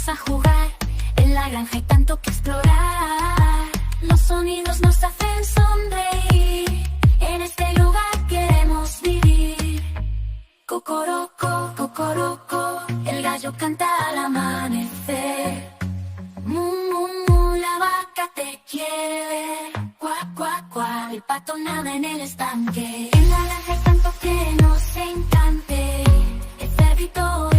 Vamos a jugar, en la granja hay tanto que explorar. Los sonidos nos hacen sonreír, en este lugar queremos vivir. Cocoroco, cocoroco, el gallo canta al amanecer. Mu, mu, mu, la vaca te quiere ver. Cuac, cuac, cuac, el pato nada en el estanque. En la granja hay tanto que nos encante, el cerdito